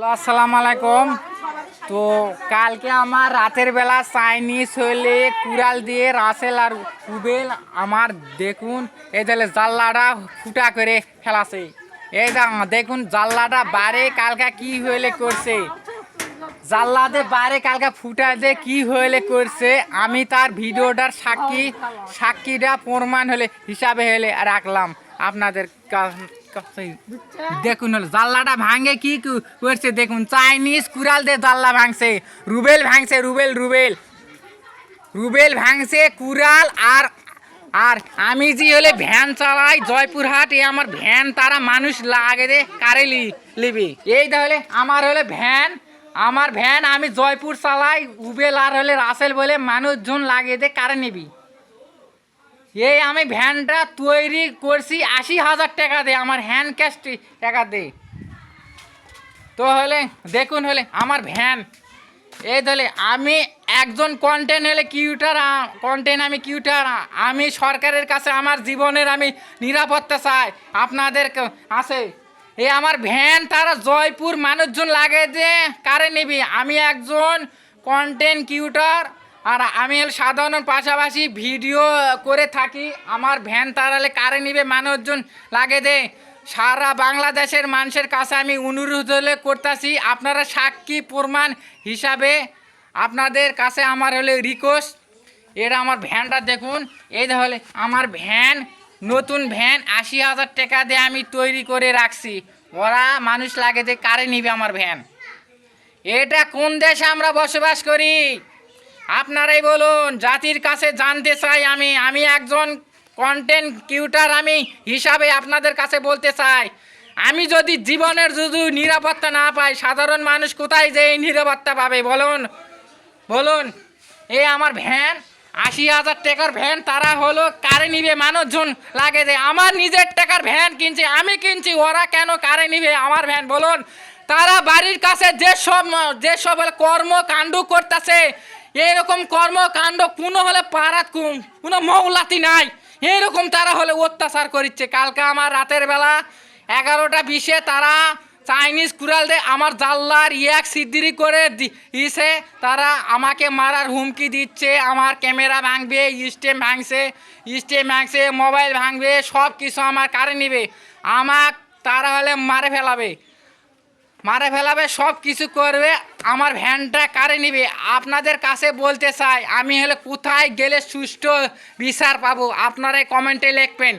আসসালামু আলাইকুম। তো কালকে আমার রাতের বেলা চাইনিজ হলে কুড়াল দিয়ে রাসেল আর উবেল আমার দেখুন এই যে জানলাটা ফুটা করে ফেলাছে। এই দেখুন জানলাটা বারে কালকে কি হইলে করছে, জানলাতে বারে কালকে ফুটা দিয়ে কি হইলে করছে। আমি তার ভিডিওটার সাক্ষীটা প্রমাণ হলে হিসাবে হলে রাখলাম আপনাদের দেখুন হলো জানলাটা ভাঙে কি করছে। দেখুন চাইনিজ কুড়াল দিয়ে জানলা ভাঙছে, রুবেল ভাঙছে, রুবেল ভাঙছে কুড়াল। আর আর আমি যে হলে ভ্যান চালাই জয়পুরহাট, এই আমার ভ্যান তারা মানুষ লাগে দে কারে লিবি। এই তাহলে আমার হলে ভ্যান, আমার ভ্যান আমি জয়পুর চালাই, উবেল আর হলে রাসেল বলে মানুষজন লাগে দে কারে নিবি। এই আমি ভ্যানটা তৈরি করছি 80,000 টাকা দে, আমার হ্যান্ড ক্যাশ টাকা দে। তো হলে দেখুন হলে আমার ভ্যান এই তাহলে আমি একজন কন্টেন্ট হলে আমি কিউটার। আমি সরকারের কাছে আমার জীবনের আমি নিরাপত্তা চাই, আপনাদের আছে। এই আমার ভ্যান তারা জয়পুর মানুষজন লাগে যে কারে নিবি। আমি একজন কন্টেন্ট কিউটার আর আমি সাধারণ পাশাপাশি ভিডিও করে থাকি। আমার ভ্যান তারালে কারে নিবে মানুষজন লাগে দে। সারা বাংলাদেশের মানুষের কাছে আমি অনুরোধ হলে করতেছি, আপনারা সাক্ষী প্রমাণ হিসাবে আপনাদের কাছে আমার হলে রিকোয়েস্ট। এটা আমার ভ্যানটা দেখুন, এই হলে আমার ভ্যান, নতুন ভ্যান 80,000 টাকা দিয়ে আমি তৈরি করে রাখছি। ওরা মানুষ লাগে যে কারে নিবে আমার ভ্যান। এটা কোন দেশে আমরা বসবাস করি আপনারাই বলুন। জাতির কাছে জানতে চাই আমি একজন কন্টেন্ট কিউটার আমি হিসাবে আপনাদের কাছে বলতে চাই, আমি যদি জীবনের যদি নিরাপত্তা না পাই, সাধারণ মানুষ কোথায় যে এই নিরাপত্তা পাবে বলুন। এই আমার ভ্যান 80,000 টাকার ভ্যান, তারা হলো কারে নিবে মানুষজন লাগে যে। আমার নিজের টাকার ভ্যান কিনছি, আমি কিনছি, ওরা কেন কারে নিবে আমার ভ্যান বলুন। তারা বাড়ির কাছে যেসব কর্মকাণ্ড করতেছে, এইরকম কর্মকাণ্ড কোনো হলে পাড়াত কোনো মৌলাতি নাই, এইরকম তারা হলে অত্যাচার করছে। কালকে আমার রাতের বেলা 11:20 তারা চাইনিজ কুড়াল দিয়ে আমার জানলার সিদ্দিরি করে দিয়েছে। তারা আমাকে মারার হুমকি দিচ্ছে, আমার ক্যামেরা ভাঙবে, স্টেম ভাঙছে, মোবাইল ভাঙবে, সব কিছু আমার কারে নিবে। আমাক তারা হলে মারে ফেলাবে, সব কিছু করবে। আমার ভ্যানটা কারে নিবে আপনাদের কাছে বলতে চাই। আমি হলে কোথায় গেলে সুষ্ঠু বিচার পাবো আপনারাই কমেন্টে লিখবেন।